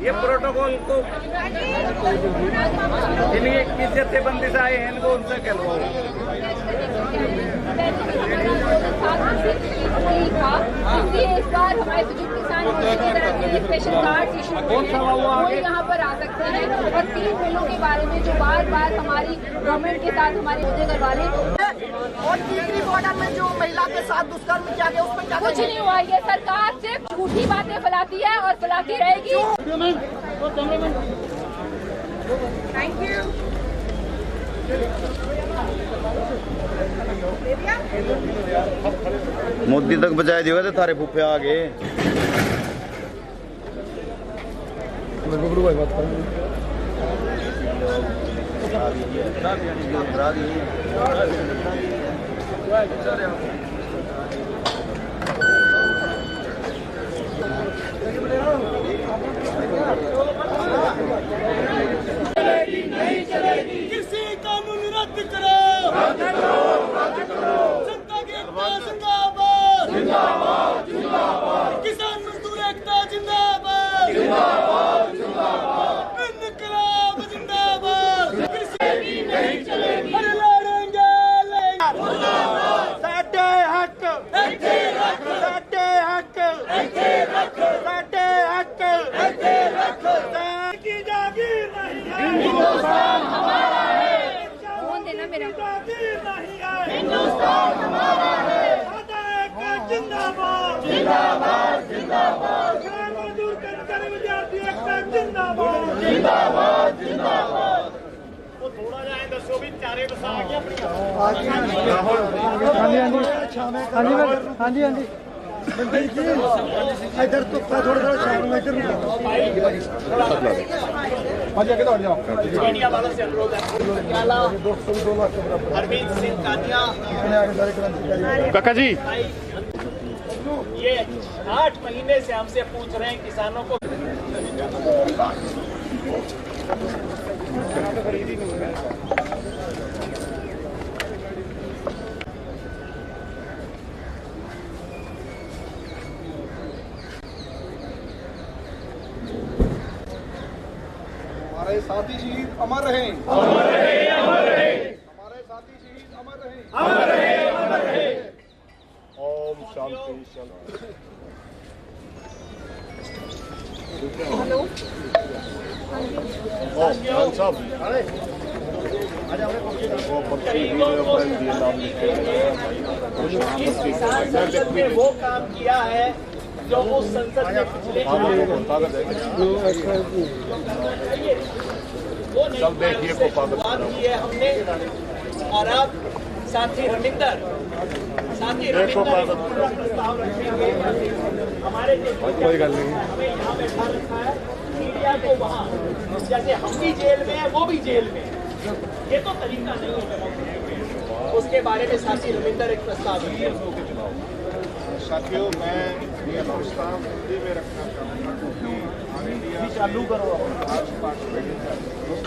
ये प्रोटोकॉल को इनकी किस जत्थेबंदी से आए हैं इनको उनसे कहलवाओ। इस बार हमारे बुजुर्ग किसान स्पेशल कार्ड इशू वो यहाँ पर आ सकते हैं और 3 बिलों के बारे में जो बार बार हमारी गवर्नमेंट के साथ हमारे मुद्दे करवा रहे हैं। और तीसरी बॉर्डर में जो महिला के साथ दुष्कर्म किया गया उसमें क्या कुछ नहीं हुआ। ये सरकार सिर्फ झूठी बातें फैलाती है और फैलाती रहेगी। Thank you. मोदी तक बचाए दिए थे थारे फूफे आ गए। कृषि कानून रद्द करो, जनता की एकता जिंदाबाद, किसान मजदूर एकता जिंदाबाद, इनकलाब जिंदाबाद। कृषि नहीं चलेगी, लड़ेंगे साडे हक, साडे हक, साडे हक की जागीर नहीं है, हिंदुस्तान हमारा है। फोन देना मेरा। जागीर नहीं है, हिंदुस्तान हमारा है। जिंदाबाद, जिंदाबाद, जिंदाबाद। मजदूर कर विद्यार्थी एकता जिंदाबाद, जिंदाबाद, जिंदाबाद। वो थोड़ा जाए दसो भी चारे बसा गया अपनी। हाँ जी इधर तो थोड़ा शाम में इधर मीडिया वालों से अनुरोध है। हरमीत सिंह कानिया काका जी ये 8 महीने से हमसे पूछ रहे हैं किसानों को। हमारे साथी शहीद अमर रहे, अमर रहे, अमर रहे। हमारे साथी शहीद अमर रहे, अमर रहे, अमर रहे। ओम शांति शांति। हेलो साहब इस किसान संसद में वो काम किया है जो उस संसद में पिछले वो सब देखिए को बात की है हमने। और अब साथी रविंदर प्रस्ताव रखेंगे। हमारे कोई गल नहीं, हमें यहाँ बैठा रखा है मीडिया को वहाँ, जैसे हम भी जेल में है वो भी जेल में है। ये तो तरीका नहीं है। उसके बारे में साथी रविंदर एक प्रस्ताव रखेंगे। साथियों, मैं ये प्रस्ताव हिंदी में रखना चाहूँगा क्योंकि चालू करो आज पार्लियामेंट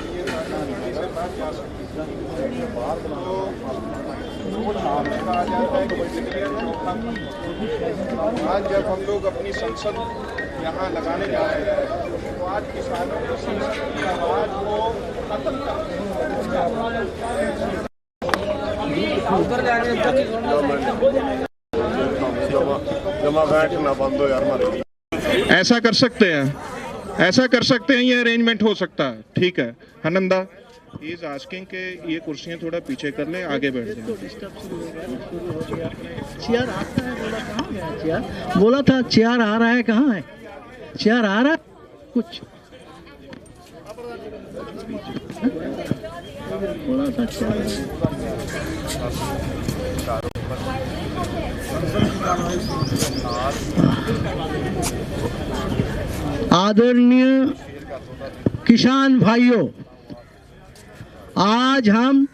ये हिंदी से बात जा सकती है। तो कहा जाता है कि आज जब हम लोग अपनी संसद यहाँ लगाने जा रहे हैं तो आज किसानों की संसद की आवाज को खत्म जमा बैठना बंद हो यार हमारे। ऐसा कर सकते हैं, ये अरेंजमेंट हो सकता है। ठीक है हनंदा ही इज आस्किंग के ये कुर्सियां थोड़ा पीछे कर लें, आगे बैठ जाएं। चेयर आता है, बोला कहाँ गया चेयर? बोला था चेयर आ रहा है, कहाँ है चेयर? आ रहा है कुछ बोला था चेयर। आदरणीय किसान भाइयों, आज हम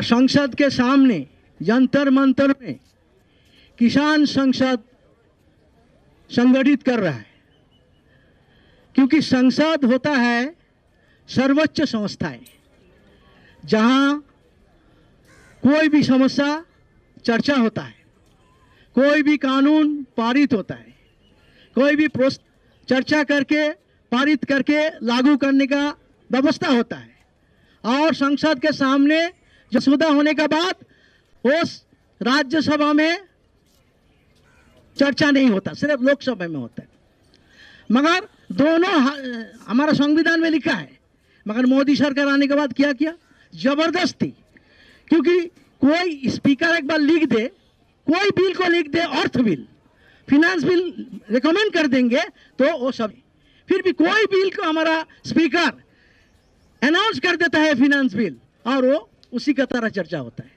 संसद के सामने जंतर मंतर में किसान संसद संगठित कर रहा है, क्योंकि संसद होता है सर्वोच्च संस्थाएं जहां कोई भी समस्या चर्चा होता है, कोई भी कानून पारित होता है, कोई भी चर्चा करके पारित करके लागू करने का व्यवस्था होता है। और संसद के सामने मसौदा होने के बाद उस राज्यसभा में चर्चा नहीं होता, सिर्फ लोकसभा में होता है। मगर दोनों हमारा संविधान में लिखा है, मगर मोदी सरकार आने के बाद क्या किया, जबरदस्ती, क्योंकि कोई स्पीकर एक बार लिख दे, कोई बिल को लिख दे, अर्थ बिल, फिनांस बिल रिकमेंड कर देंगे तो वो सब, फिर भी कोई बिल को हमारा स्पीकर अनाउंस कर देता है फिनांस बिल, और वो उसी का तरह चर्चा होता है।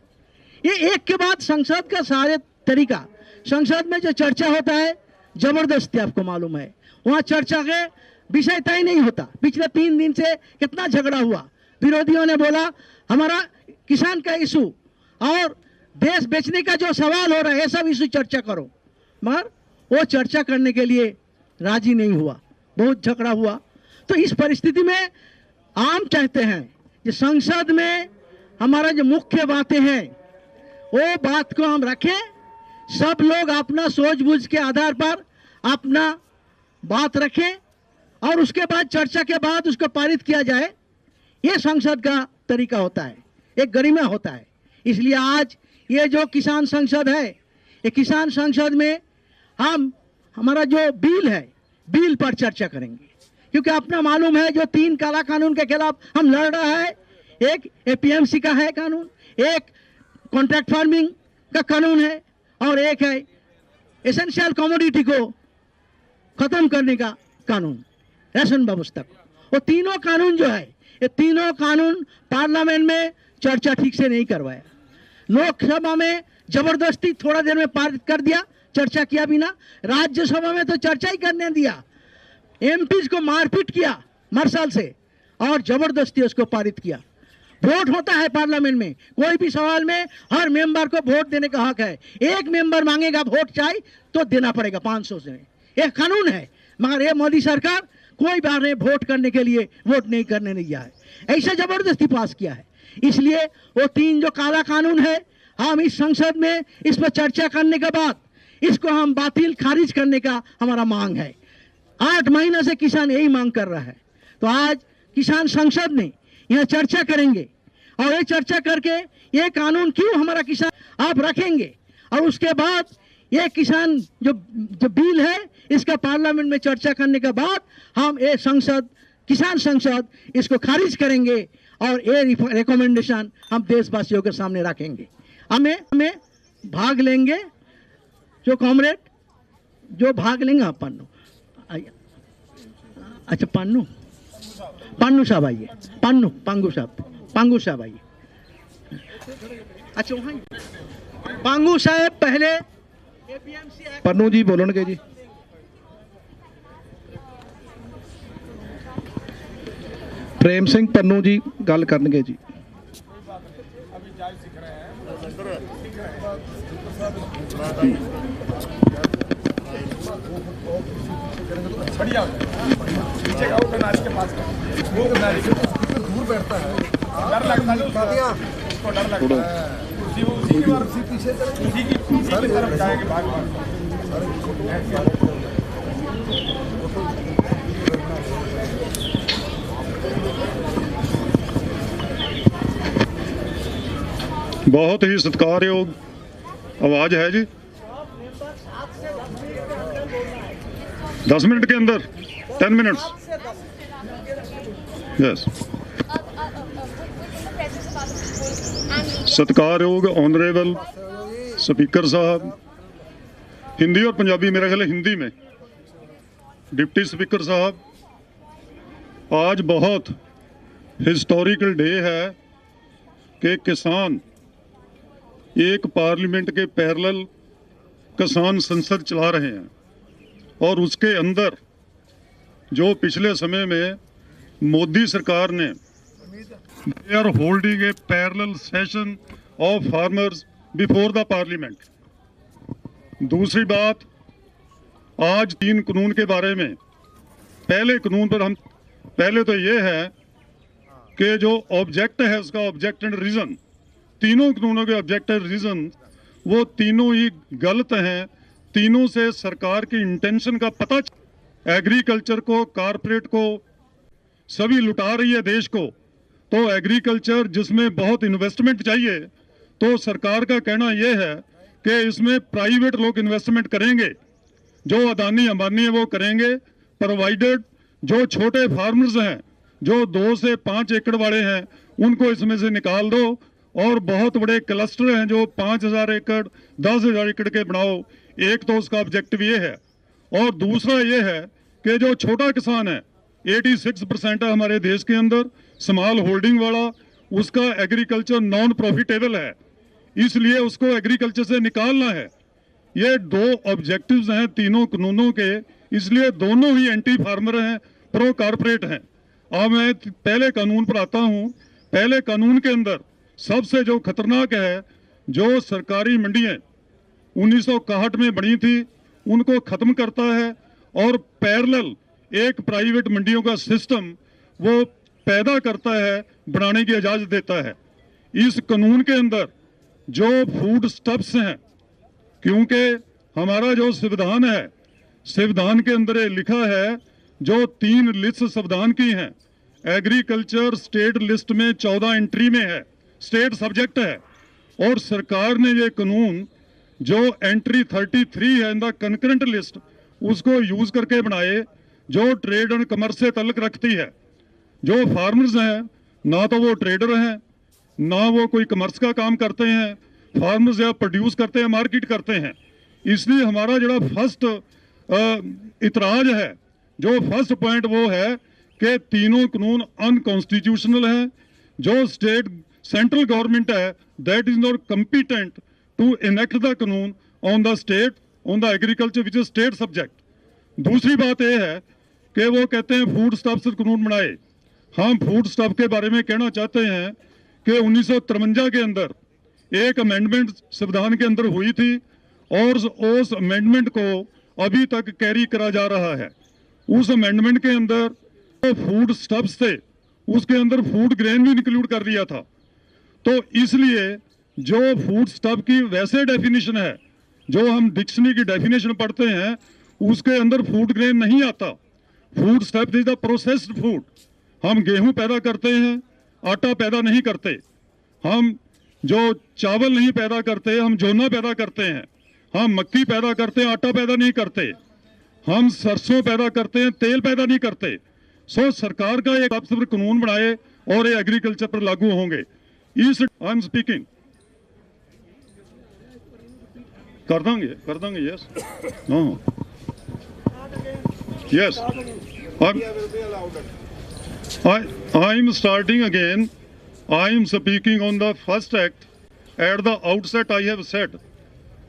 ये एक के बाद संसद का सारे तरीका, संसद में जो चर्चा होता है जबरदस्ती, आपको मालूम है वहाँ चर्चा के विषय तय नहीं होता। पिछले 3 दिन से कितना झगड़ा हुआ, विरोधियों ने बोला हमारा किसान का इशू और देश बेचने का जो सवाल हो रहा है, ये सब इशू चर्चा करो, मगर वो चर्चा करने के लिए राजी नहीं हुआ, बहुत झगड़ा हुआ। तो इस परिस्थिति में आम चाहते हैं कि संसद में हमारा जो मुख्य बातें हैं वो बात को हम रखें, सब लोग अपना सूझबूझ के आधार पर अपना बात रखें और उसके बाद चर्चा के बाद उसको पारित किया जाए। ये संसद का तरीका होता है, एक गरिमा होता है। इसलिए आज ये जो किसान संसद है, ये किसान संसद में हम हमारा जो बिल है, बिल पर चर्चा करेंगे, क्योंकि अपना मालूम है जो 3 काला कानून के खिलाफ हम लड़ रहा है, एक एपीएमसी का है कानून, एक कॉन्ट्रैक्ट फार्मिंग का कानून है, और एक है एसेंशियल कमोडिटी को खत्म करने का कानून, राशन व्यवस्था को। वो तीनों कानून जो है, ये तीनों कानून पार्लियामेंट में चर्चा ठीक से नहीं करवाया, लोकसभा में जबरदस्ती थोड़ा देर में पारित कर दिया, चर्चा किया बिना। राज्यसभा में तो चर्चा ही करने दिया, एमपीज को मारपीट किया मार्शल से और जबरदस्ती उसको पारित किया। वोट होता है पार्लियामेंट में, कोई भी सवाल में हर मेंबर को वोट देने का हक है। एक मेंबर मांगेगा वोट चाहिए तो देना पड़ेगा 500 से, एक कानून है। मगर ये मोदी सरकार कोई बार ने वोट करने के लिए वोट नहीं करने नहीं दिया है, ऐसा जबरदस्ती पास किया है। इसलिए वो 3 जो काला कानून है, हम इस संसद में इस पर चर्चा करने के बाद इसको हम बातिल खारिज करने का हमारा मांग है। 8 महीने से किसान यही मांग कर रहा है। तो आज किसान संसद में यहाँ चर्चा करेंगे और ये चर्चा करके ये कानून क्यों हमारा किसान आप रखेंगे, और उसके बाद ये किसान जो बिल है इसका पार्लियामेंट में चर्चा करने के बाद हम ये संसद, किसान संसद, इसको खारिज करेंगे और ये रिकमेंडेशन हम देशवासियों के सामने रखेंगे। हमें भाग लेंगे जो कॉमरेड जो भाग लेंगे। आप पन्नू, अच्छा पन्नू साहब आइए, पांगू साहब आइए। अच्छा वहाँ पांगू साहब पहले पन्नू जी बोलणगे जी। प्रेम सिंह पन्नू जी गल करनगे जी। पीछे का वो नाच के पास वो दूर बैठता है, डर लगता है उसको, डर लगता है उसी की उसी की तरफ जाएंगे भाग बहुत ही सत्कारयोग आवाज है जी। 10 मिनट के अंदर 10 मिनट्स। यस, सत्कारयोग ऑनरेबल स्पीकर साहब, हिंदी और पंजाबी, मेरा ख्याल है हिंदी में, डिप्टी स्पीकर साहब, आज बहुत हिस्टोरिकल डे है कि किसान एक पार्लियामेंट के पैरेलल किसान संसद चला रहे हैं, और उसके अंदर जो पिछले समय में मोदी सरकार ने they are holding a parallel session of farmers before the parliament. दूसरी बात, आज 3 कानून के बारे में, पहले कानून पर हम पहले तो ये है कि जो ऑब्जेक्ट है उसका ऑब्जेक्ट एंड रीजन, तीनों कानूनों के ऑब्जेक्ट एंड रीजन वो तीनों ही गलत हैं। तीनों से सरकार की इंटेंशन का पता एग्रीकल्चर को, कारपोरेट को, सभी लुटा रही है देश को। तो एग्रीकल्चर जिसमें बहुत इन्वेस्टमेंट चाहिए, तो सरकार का कहना यह है कि इसमें प्राइवेट लोग इन्वेस्टमेंट करेंगे, जो अदानी अंबानी है वो करेंगे, प्रोवाइडेड जो छोटे फार्मर्स हैं, जो 2 से 5 एकड़ वाले हैं, उनको इसमें से निकाल दो, और बहुत बड़े क्लस्टर हैं जो 5,000 एकड़ 10,000 एकड़ के बनाओ। एक तो उसका ऑब्जेक्टिव ये है, और दूसरा ये है कि जो छोटा किसान है, 86% है हमारे देश के अंदर स्मॉल होल्डिंग वाला, उसका एग्रीकल्चर नॉन प्रॉफिटेबल है, इसलिए उसको एग्रीकल्चर से निकालना है। ये 2 ऑब्जेक्टिव्स हैं तीनों कानूनों के, इसलिए दोनों ही एंटी फार्मर हैं, प्रो कारपोरेट हैं। अब मैं पहले कानून पर आता हूं। पहले कानून के अंदर सबसे जो खतरनाक है, जो सरकारी मंडियां 1961 में बनी थी, उनको खत्म करता है, और पैरेलल एक प्राइवेट मंडियों का सिस्टम वो पैदा करता है, बनाने की इजाजत देता है। इस कानून के अंदर जो फूड स्टफ्स हैं, क्योंकि हमारा जो संविधान है, संविधान के अंदर ये लिखा है, जो 3 लिस्ट संविधान की हैं, एग्रीकल्चर स्टेट लिस्ट में 14 एंट्री में है, स्टेट सब्जेक्ट है, और सरकार ने ये कानून जो एंट्री 33 है इन द कंकरेंट लिस्ट, उसको यूज करके बनाए, जो ट्रेड एंड कमर्स से ताल्लुक रखती है। जो फार्मर्स हैं, ना तो वो ट्रेडर हैं, ना वो कोई कमर्स का काम करते हैं, फार्मर्स या प्रोड्यूस करते हैं, मार्केट करते हैं। इसलिए हमारा जो फर्स्ट इतराज है, जो फर्स्ट पॉइंट वो है कि तीनों कानून अनकॉन्स्टिट्यूशनल हैं। जो सेंट्रल गवर्नमेंट है, that is not competent to enact the कानून on the state, on the agriculture which is state subject. दूसरी बात यह है कि वो कहते हैं फूड स्टफ से कानून बनाए। हम फूड स्टफ के बारे में कहना चाहते हैं कि 1953 के अंदर एक अमेंडमेंट संविधान के अंदर हुई थी, और उस अमेंडमेंट को अभी तक कैरी करा जा रहा है। उस अमेंडमेंट के अंदर तो फूड स्टफ्स थे, उसके अंदर फूड ग्रेन भी इंक्लूड कर दिया था। तो इसलिए जो फूड स्टफ की वैसे डेफिनेशन है, जो हम डिक्शनरी की डेफिनेशन पढ़ते हैं, उसके अंदर फूड ग्रेन नहीं आता। Food stuff is the processed food. हम गेहूं पैदा करते हैं, आटा पैदा नहीं करते। हम जो चावल नहीं पैदा करते, हम जोना पैदा करते हैं। हम मक्की पैदा करते हैं, आटा पैदा नहीं करते। हम सरसों पैदा करते हैं, तेल पैदा नहीं करते। सो सरकार का एक आपसे कानून बनाए और ये एग्रीकल्चर पर लागू होंगे। इस आई एम स्पीकिंग कर देंगे yes yes I am starting again. I am speaking on the first act. At the outset I have said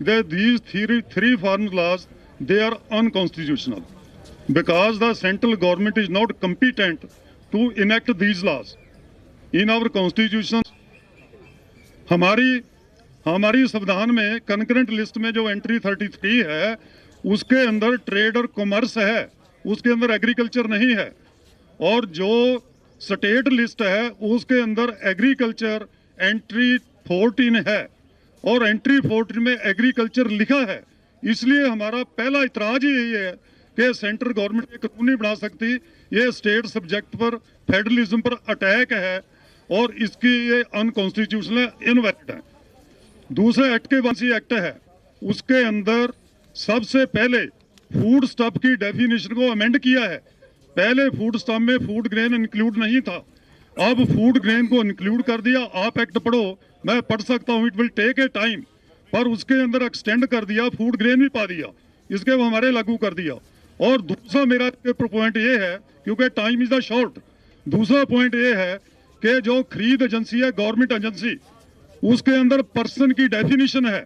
that these three farm laws, they are unconstitutional because the central government is not competent to enact these laws. In our constitution, हमारी संविधान में concurrent list में जो entry 33 है, उसके अंदर trade और commerce है, उसके अंदर एग्रीकल्चर नहीं है। और जो स्टेट लिस्ट है उसके अंदर एग्रीकल्चर एंट्री 14 है, और एंट्री 14 में एग्रीकल्चर लिखा है। इसलिए हमारा पहला इतराज ही यही है कि सेंट्रल गवर्नमेंट ये कानून नहीं बना सकती, ये स्टेट सब्जेक्ट पर, फेडरलिज्म पर अटैक है, और इसकी ये अनकॉन्स्टिट्यूशनल इनवैलिड है। दूसरे एक्ट के वंशी एक्ट है, उसके अंदर सबसे पहले फूड स्टफ की डेफिनेशन को अमेंड किया है। पहले फूड स्टफ में फूड ग्रेन इंक्लूड नहीं था, अब फूड ग्रेन को इंक्लूड कर दिया। आप एक्ट पढ़ो, मैं पढ़ सकता हूँ, it will take a time, पर उसके अंदर एक्सटेंड कर दिया, फूड ग्रेन भी पा दिया, इसके वो हमारे लागू कर दिया। और दूसरा मेरा पॉइंट ये है, क्योंकि टाइम इज द शॉर्ट, दूसरा पॉइंट ये है कि जो खरीद एजेंसी है, गवर्नमेंट एजेंसी, उसके अंदर पर्सन की डेफिनेशन है।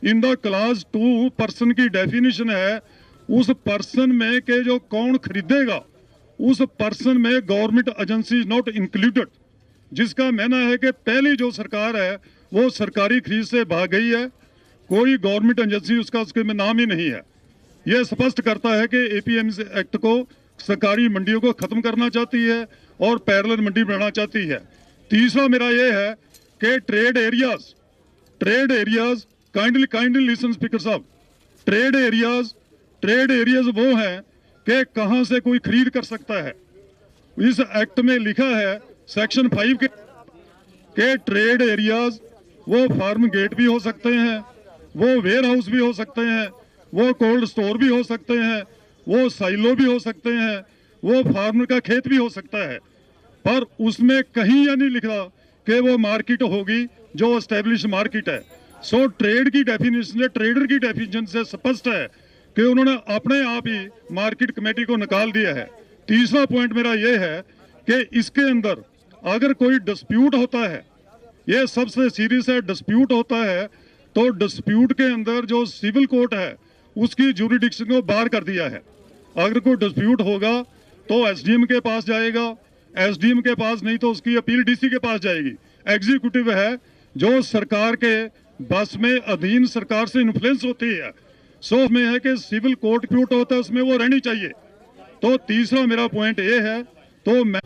इन द क्लास 2 पर्सन की डेफिनेशन है। उस पर्सन में के जो कौन खरीदेगा, उस पर्सन में government agency is not included, जिसका मानना है कि पहली जो सरकार है वो सरकारी खरीद से भाग गई है, कोई गवर्नमेंट एजेंसी उसके में नाम ही नहीं है। यह स्पष्ट करता है कि एपीएमसी एक्ट को सरकारी मंडियों को खत्म करना चाहती है और पैरेलल मंडी बनाना चाहती है। तीसरा मेरा यह है कि trade areas kindly listen speaker साहब, ट्रेड एरियाज वो हैं कि कहां से कोई खरीद कर सकता है। इस एक्ट में लिखा है सेक्शन 5 के ट्रेड एरियाज वो फार्म गेट भी हो सकते हैं, वो वेयर हाउस भी हो सकते हैं, वो कोल्ड स्टोर भी हो सकते हैं, वो साइलो भी हो सकते हैं, वो फार्म का खेत भी हो सकता है। पर उसमें कहीं यह नहीं लिखा कि वो मार्केट होगी जो एस्टेब्लिश मार्केट है। सो ट्रेड की डेफिनेशन, ट्रेडर की डेफिनेशन से स्पष्ट है कि उन्होंने अपने आप ही मार्केट कमेटी को निकाल दिया है। तीसरा पॉइंट मेरा यह है कि इसके अंदर अगर कोई डिस्प्यूट होता है, यह सबसे सीरियस है, डिस्प्यूट होता है तो डिस्प्यूट के अंदर जो सिविल कोर्ट है उसकी ज्यूरिडिक्शन को बाहर कर दिया है। अगर कोई डिस्प्यूट होगा तो एसडीएम के पास जाएगा, एसडीएम के पास नहीं तो उसकी अपील डीसी के पास जाएगी। एग्जीक्यूटिव है जो सरकार के बस में अधीन, सरकार से इन्फ्लुएंस होती है। सो में है कि सिविल कोर्ट डिस्प्यूट होता है उसमें वो रहनी चाहिए। तो तीसरा मेरा पॉइंट ये है। तो मैं